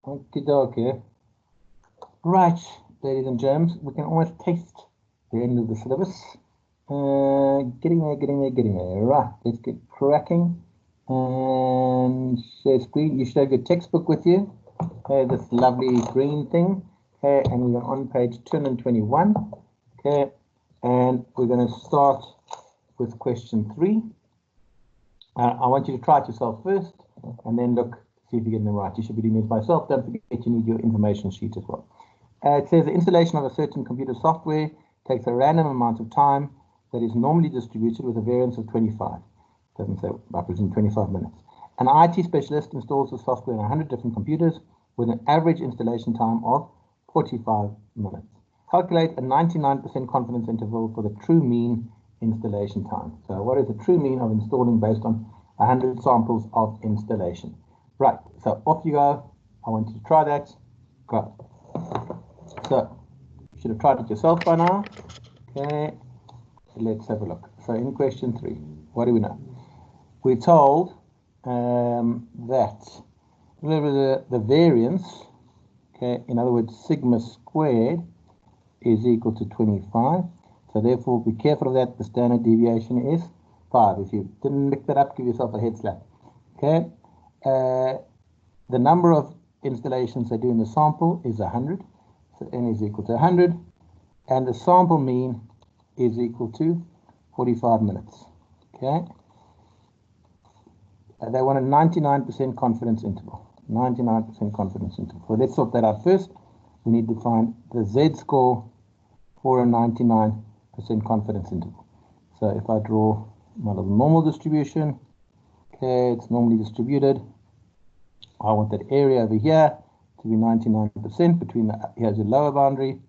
Okie dokie. Right, ladies and germs, we can almost taste the end of the syllabus. Getting there. Right, let's get cracking. And share screen. You should have your textbook with you. Okay, this lovely green thing. Okay, and we're on page 221. Okay, and we're going to start with question 3. I want you to try it yourself first, and then look, see if you're getting it right. You should be doing this by yourself. Don't forget you need your information sheet as well. It says the installation of a certain computer software takes a random amount of time that is normally distributed with a variance of 25. Doesn't say, I presume, 25 minutes. An IT specialist installs the software on 100 different computers with an average installation time of 45 minutes. Calculate a 99% confidence interval for the true mean installation time. So what is the true mean of installing based on 100 samples of installation? Right, so off you go. I want you to try that. Go. So you should have tried it yourself by now. Okay, let's have a look. So in question 3, what do we know? We're told that the variance, okay, in other words, sigma squared is equal to 25. So therefore, be careful of that. The standard deviation is 5. If you didn't look that up, give yourself a head slap. Okay. The number of installations they do in the sample is 100. So n is equal to 100. And the sample mean is equal to 45 minutes. Okay. They want a 99% confidence interval. 99% confidence interval. So let's sort that out first. We need to find the z-score for a 99% confidence interval. So if I draw my little normal distribution, okay, it's normally distributed. I want that area over here to be 99% between here's your lower boundary,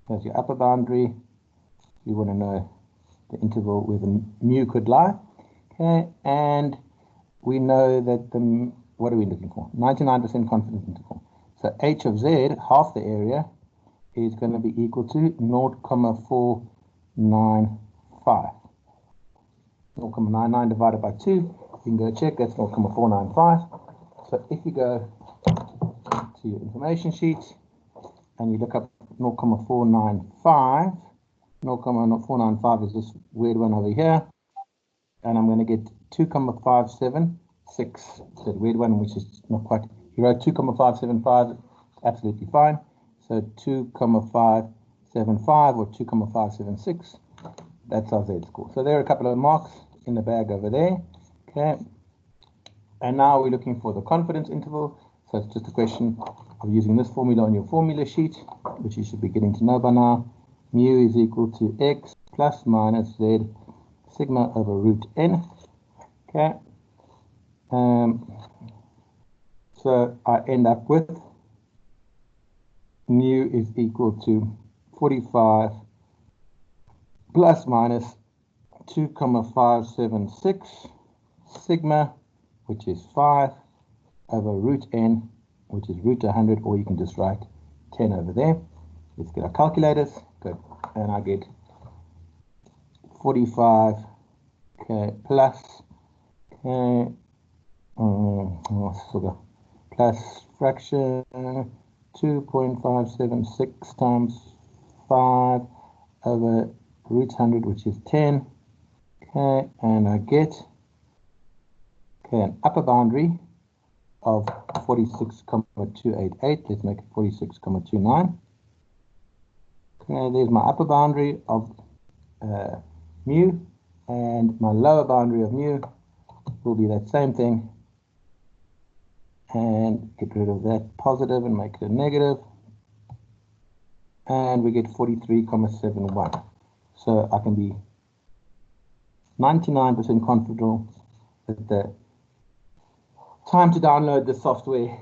here's your upper boundary. You want to know the interval where the mu could lie. Okay, and we know that what are we looking for? 99% confidence interval. So h of z, half the area, is going to be equal to 0.495. 0.99 divided by 2, you can go check, that's 0.495. So if you go to your information sheet and you look up 0.495, 0.495 is this weird one over here, and I'm going to get 2.576, that weird one, which is not quite, you wrote 2.575, absolutely fine. So 2.575 or 2.576, that's our z-score. So there are a couple of marks in the bag over there. Okay. And now we're looking for the confidence interval. So it's just a question of using this formula on your formula sheet, which you should be getting to know by now. Mu is equal to x plus minus z sigma over root n. Okay. So I end up with mu is equal to 45 plus minus 2.576 sigma, which is 5 over root n, which is root 100, or you can just write 10 over there. Let's get our calculators. Good. And I get 45 plus plus fraction 2.576 times 5 over root 100, which is 10. Okay, and I get an upper boundary of 46.288. Let's make it 46.29. Okay, there's my upper boundary of mu, and my lower boundary of mu will be that same thing. And get rid of that positive and make it a negative. And we get 43.71. So I can be 99% confident that the time to download the software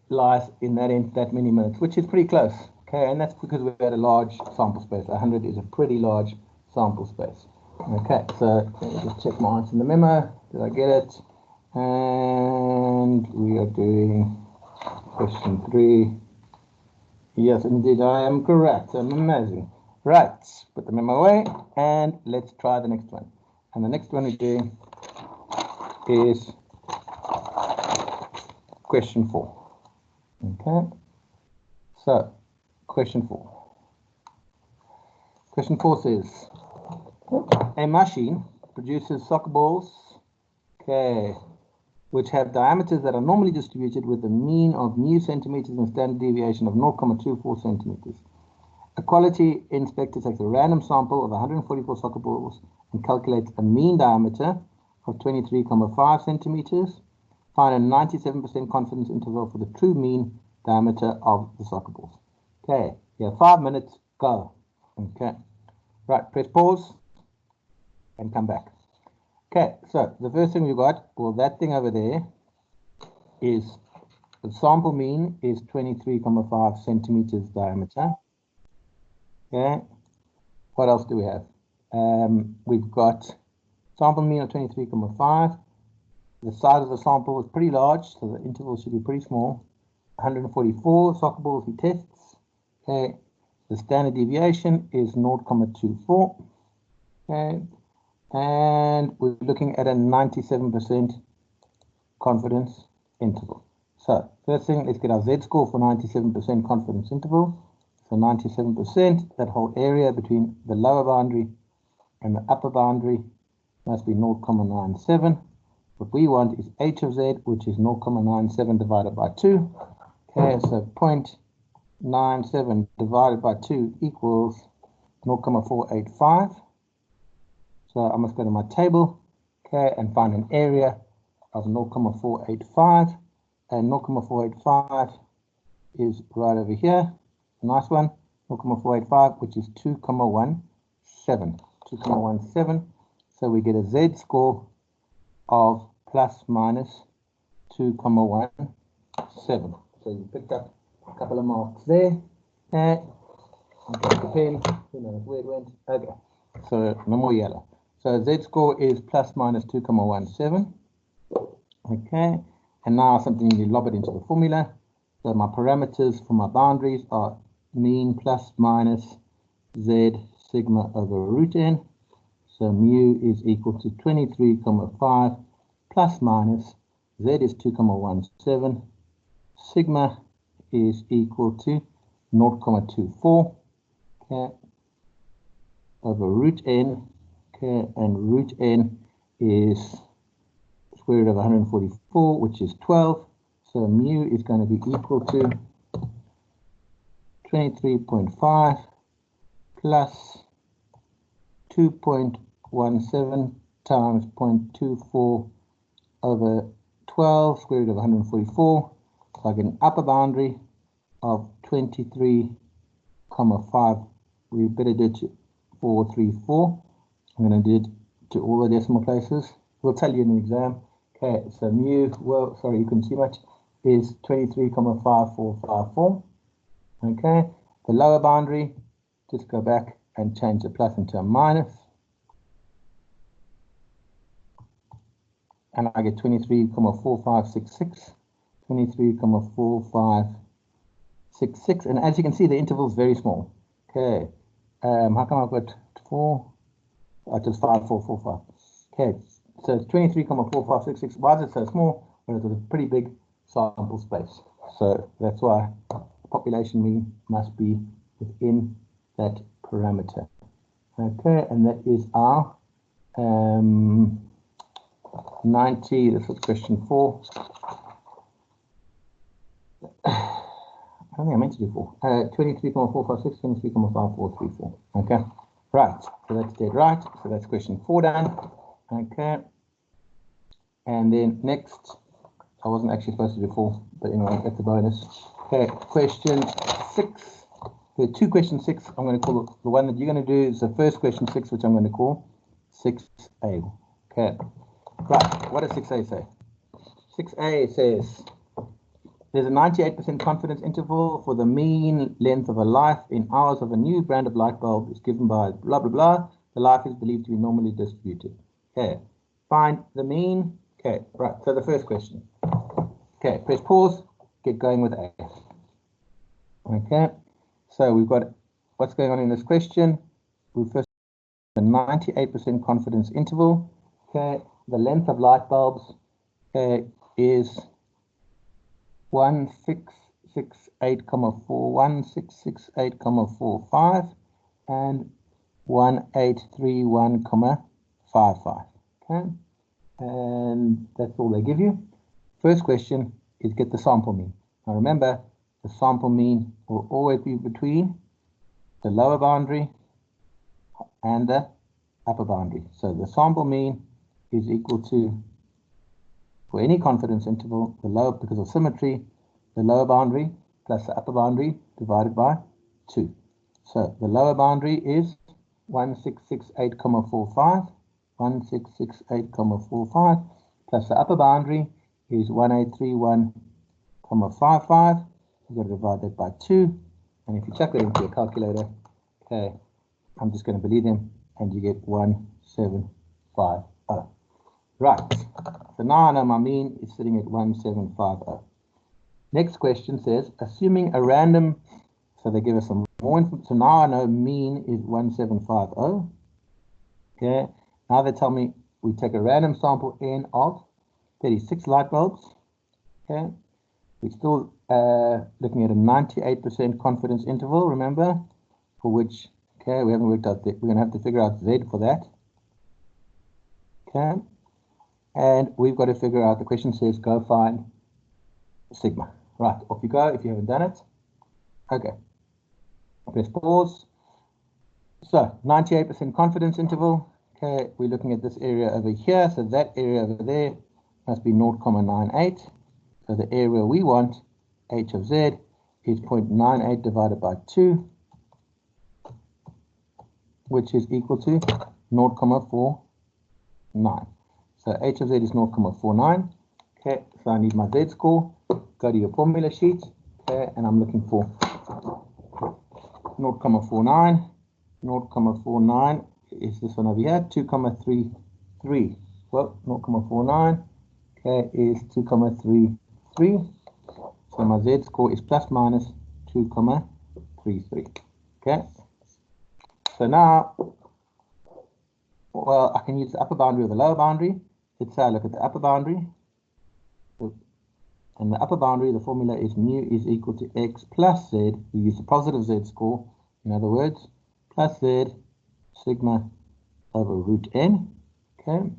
lies in that many minutes, which is pretty close. Okay, and that's because we had a large sample space. 100 is a pretty large sample space. Okay, so let me just check my answer in the memo. Did I get it? And we are doing question 3. Yes, indeed, I am correct. I'm amazing. Right, put the memo away and let's try the next one. And the next one we're doing is question 4. Okay, so question 4. Question 4 says, a machine produces soccer balls, okay, which have diameters that are normally distributed with a mean of mu centimeters and standard deviation of 0.24 centimeters. A quality inspector takes a random sample of 144 soccer balls and calculates a mean diameter of 23.5 centimeters. Find a 97% confidence interval for the true mean diameter of the soccer balls. Okay, you have 5 minutes, go. Okay, right, press pause and come back. Okay, so the first thing we've got, well, that thing over there is the sample mean is 23.5 centimeters diameter. Okay, what else do we have? We've got sample mean of 23.5. The size of the sample is pretty large, so the interval should be pretty small. 144 soccer balls he tests. Okay, the standard deviation is 0.24. Okay, and we're looking at a 97% confidence interval. So first thing, let's get our Z-score for 97% confidence interval. So 97%, that whole area between the lower boundary and the upper boundary must be 0.97. What we want is h of z, which is 0.97 divided by 2. Okay, so 0.97 divided by 2 equals 0.485. So I must go to my table, okay, and find an area of 0.485. And 0.485 is right over here. Nice one. 0.485, which is 2.17. 2.17. So we get a Z score of plus minus 2.17. So you picked up a couple of marks there. Okay. The pen, who knows where it went? Okay. So no more yellow. So Z score is plus minus 2.17. Okay. And now something you lob it into the formula. So my parameters for my boundaries are mean plus minus Z sigma over root n. So mu is equal to 23.5 plus minus Z is 2.17. Sigma is equal to 0.24, okay, over root n, okay, and root n is square root of 144, which is 12. So mu is going to be equal to 23.5 plus 2.17 times 0.24 over 12, square root of 144. So I get an upper boundary of 23.5. We better do it to 434. I'm going to do it to all the decimal places. We'll tell you in the exam. Okay, so mu, well, sorry, you couldn't see much, is 23.5454. Okay, the lower boundary, just go back and change the plus into a minus. And I get 23.4566. 23.4566. And as you can see, the interval is very small. Okay, how come I've got 4? Just 5445. Okay, so it's 23.4566. Why is it so small? Well, it's a pretty big sample space. So that's why the population mean must be within that parameter. Okay, and that is our 90. This is question 4. I don't think I meant to do 4. 23.456, 23.5434. Okay, right. So that's dead right. So that's question 4 done. Okay. And then next, I wasn't actually supposed to do 4, but anyway, that's a bonus. Okay, question 6. There are 2 questions 6. I'm going to call the one that you're going to do is the first question 6, which I'm going to call 6A. Okay. Right. What does 6A say? 6A says there's a 98% confidence interval for the mean length of a life in hours of a new brand of light bulb is given by blah, blah, blah. The life is believed to be normally distributed. Okay. Find the mean. Okay. Right. So the first question. Okay. Press pause. Get going with A. Okay. So we've got what's going on in this question. We first have a 98% confidence interval. Okay. The length of light bulbs is 1 1668,45, and 1831,55. Okay, and that's all they give you. First question is get the sample mean. Now remember, the sample mean will always be between the lower boundary and the upper boundary. So the sample mean is equal to, for any confidence interval, the lower, because of symmetry, the lower boundary plus the upper boundary divided by 2. So the lower boundary is 1668,45, 1668,45, plus the upper boundary is 1831,55. You've got to divide that by 2. And if you chuck that into your calculator, okay, I'm just going to believe them, and you get 1750. Right. So now I know my mean is sitting at 1750. Next question says, assuming a random, so they give us some more information. So now I know mean is 1750. Okay. Now they tell me we take a random sample N of 36 light bulbs. Okay. We're still looking at a 98% confidence interval, remember, for which, okay, we haven't worked out that. We're going to have to figure out Z for that. Okay. And we've got to figure out, the question says, go find sigma. Right, off you go if you haven't done it. Okay. Press pause. So, 98% confidence interval. Okay, we're looking at this area over here. So that area over there must be 0.98. So the area we want, h of z, is 0.98 divided by 2, which is equal to 0.49. So h of z is 0.49. Okay, so I need my z score. Go to your formula sheet. Okay, and I'm looking for 0.49. 0.49 is this one over here, 2.33. Well, 0.49, okay, is 2.33. So my z score is plus minus 2.33. Okay. So now, well, I can use the upper boundary or the lower boundary. Let's say I look at the upper boundary. And the upper boundary, the formula is mu is equal to x plus z. We use the positive z score, in other words, plus z sigma over root n. Okay.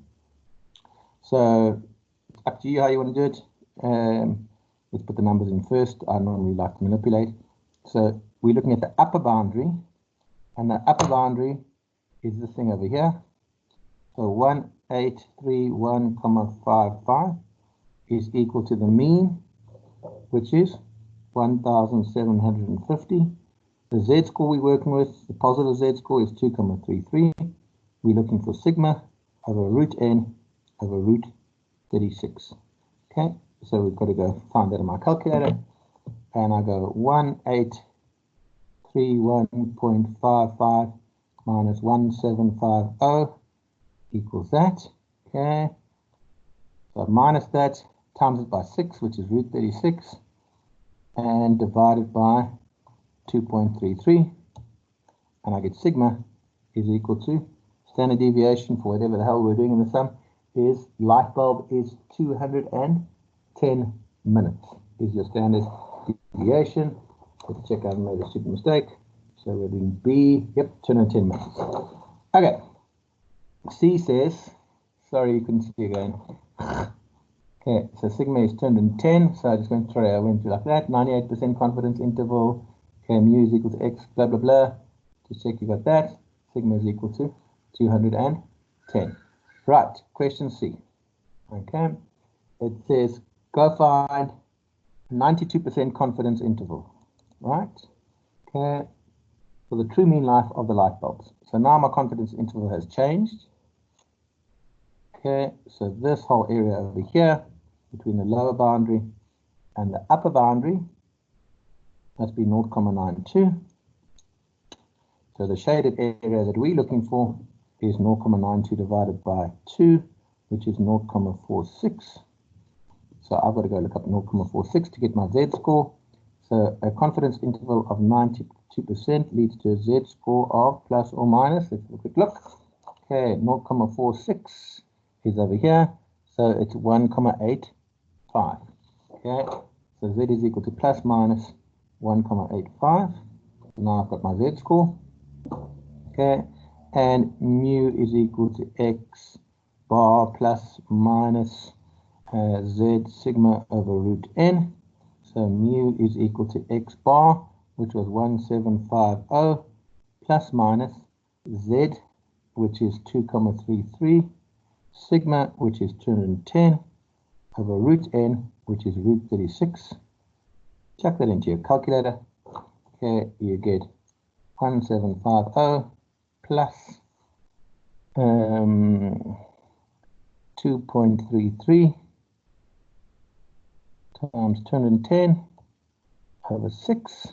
So it's up to you how you want to do it. Let's put the numbers in first. I normally like to manipulate. So we're looking at the upper boundary, and the upper boundary is this thing over here. So 1831,55 is equal to the mean, which is 1,750. The z score we're working with, the positive z score, is 2.33. We're looking for sigma over root n over root 36. Okay, so we've got to go find that in my calculator, and I go 1831.55 minus 1750 equals that. Okay, so minus that, times it by 6, which is root 36, and divided by 2.33, and I get sigma is equal to standard deviation for whatever the hell we're doing in the sum is light bulb is 210 minutes is your standard deviation. Let's check I haven't made a stupid mistake. So we're doing B, yep, 210 minutes. Okay, C says, sorry you couldn't see again. Okay, so sigma is 210, so I just went through like that, 98% confidence interval. Okay, mu is equal to x, blah, blah, blah. Just check you got that. Sigma is equal to 210. Right, question C. Okay, it says go find 92% confidence interval. Right, okay, for the true mean life of the light bulbs. So now my confidence interval has changed. Okay, so this whole area over here, between the lower boundary and the upper boundary, must be 0.92. So the shaded area that we're looking for is 0.92 divided by 2, which is 0.46. So I've got to go look up 0.46 to get my Z score. So a confidence interval of 92% leads to a Z score of plus or minus. Let's have a quick look. Okay, 0.46 is over here. So it's 1.85. Okay, So z is equal to plus minus 1,85. So now I've got my z score. Okay, and mu is equal to x bar plus minus z sigma over root n. So mu is equal to x bar, which was 1750, plus minus z, which is 2,33, sigma, which is 210, over root n, which is root 36. Chuck that into your calculator. Okay, you get 1750 plus 2.33 times 210 over 6.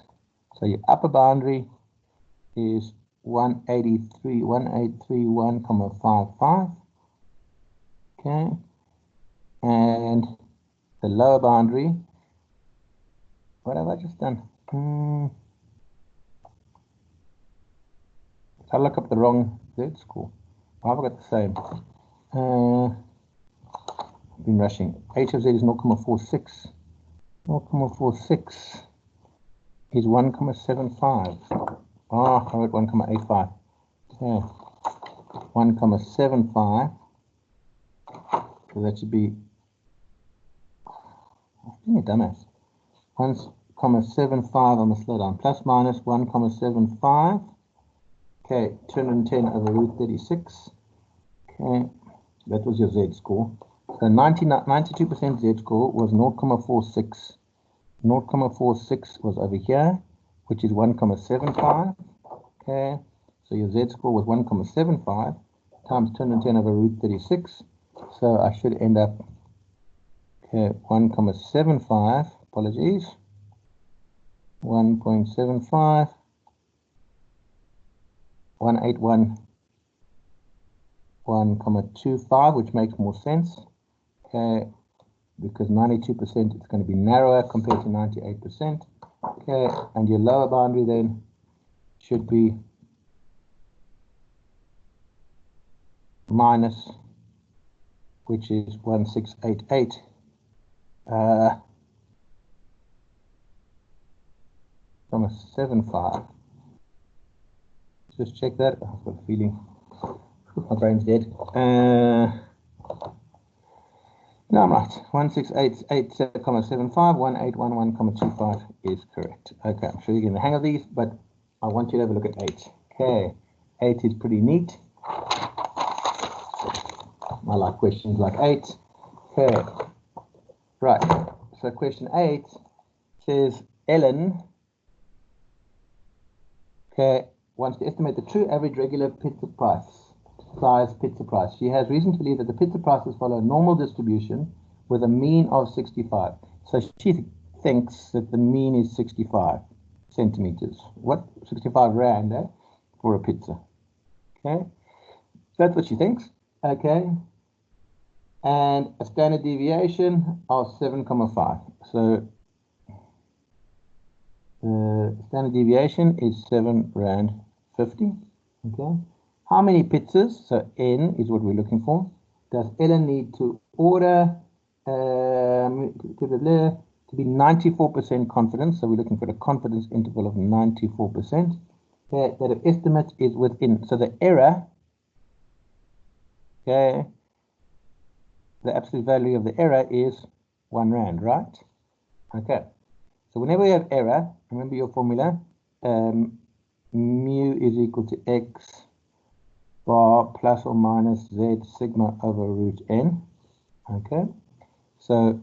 So your upper boundary is 1831.55. Okay, and the lower boundary, what have I just done? I look up the wrong z score. Why have I got the same? I've been rushing. H of z is 0.46. 0.46 is 1,75. I wrote 1,85. Okay. 1,75. So that should be, I'm being a dumbass. 1,75, I must slow down. Plus minus 1,75. Okay, 210 over root 36. Okay, that was your z score. So 92% z score was 0.46. 0.46 was over here, which is 1,75. Okay, so your z score was 1,75 times 210 over root 36. So I should end up, okay, 1,75, apologies, 1.75, 181, 1,25, which makes more sense. Okay, because 92% it's going to be narrower compared to 98%. Okay, and your lower boundary then should be minus, which is 1688. From a 75. Just check that. I've got a feeling my brain's dead. No, I'm right. 1688.75, 1811.25 is correct. Okay, I'm sure you're getting the hang of these, but I want you to have a look at 8. Okay, 8 is pretty neat. I like questions like 8. Okay, right. So question 8 says Ellen, okay, wants to estimate the true average regular pizza size pizza price. She has reason to believe that the pizza prices follow a normal distribution with a mean of 65. So she thinks that the mean is 65 centimeters. What? 65 rand, for a pizza. Okay, that's what she thinks. Okay, and a standard deviation of 7,5. So the standard deviation is 7 rand 50. Okay, how many pizzas, so N is what we're looking for, does Ellen need to order to be 94% confident? So we're looking for a confidence interval of 94%. Okay, that an estimate is within. So the error, okay, the absolute value of the error is 1 rand, right? Okay, so whenever we have error, remember your formula, mu is equal to x bar plus or minus z sigma over root n. Okay, so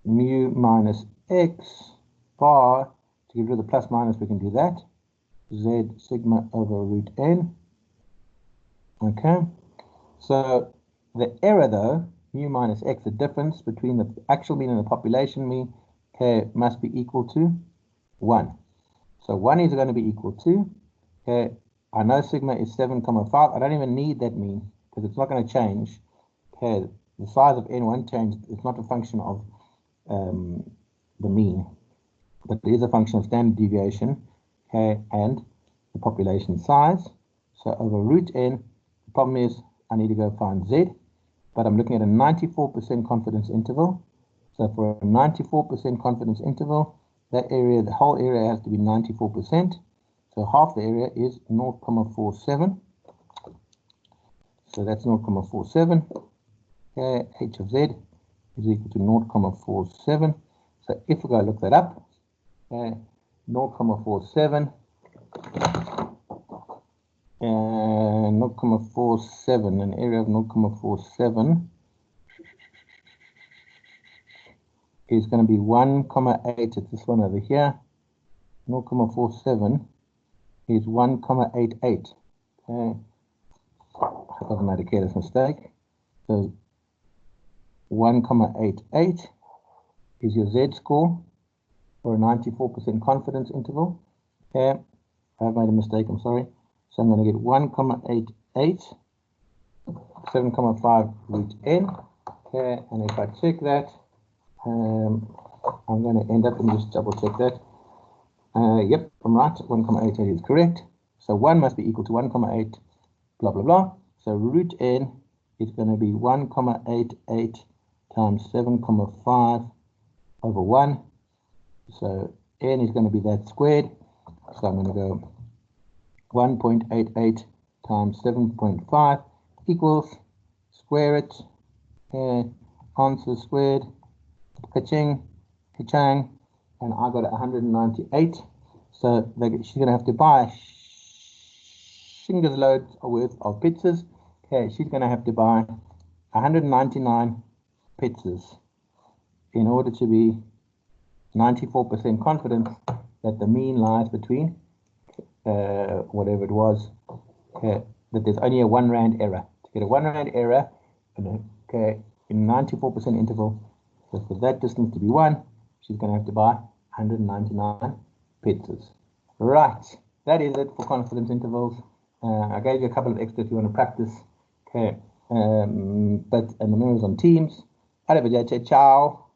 mu minus x bar, to get rid of the plus minus, we can do that, z sigma over root n. Okay, so the error though, mu minus x, the difference between the actual mean and the population mean, okay, must be equal to 1. So 1 is going to be equal to, okay, I know sigma is 7,5. I don't even need that mean because it's not going to change. Okay, the size of n won't change. It's not a function of the mean, but it is a function of standard deviation, okay, and the population size. So over root n, the problem is I need to go find z, but I'm looking at a 94% confidence interval. So for a 94% confidence interval, that area, the whole area has to be 94%. So half the area is 0.47. So that's 0.47. Okay, h of z is equal to 0.47. So if we go look that up, 0.47 and 0.47, an area of 0.47 is going to be 1.8. It's this one over here. 0.47 is 1.88. Okay, I hope I've made a careless mistake. So 1.88 is your Z score for a 94% confidence interval. Okay, I've made a mistake, I'm sorry. So I'm going to get 1.88, 7.5 root n. Okay, and if I check that, I'm going to end up, let me just double check that. Yep, I'm right, 1.88 is correct. So 1 must be equal to 1.8, blah, blah, blah. So root n is going to be 1.88 times 7.5 over 1. So n is going to be that squared. So I'm going to go 1.88 times 7.5 equals, square it, answer squared, ka-ching, ka-chang, and I got 198. So she's going to have to buy shingles loads worth of pizzas. Okay, she's going to have to buy 199 pizzas in order to be 94% confident that the mean lies between whatever it was, that there's only a R1 error. To get a R1 error, okay, in 94% interval, so for that distance to be 1, she's going to have to buy 199 pizzas. Right, that is it for confidence intervals. I gave you a couple of extra if you want to practice. Okay, and the memories on Teams. Ciao.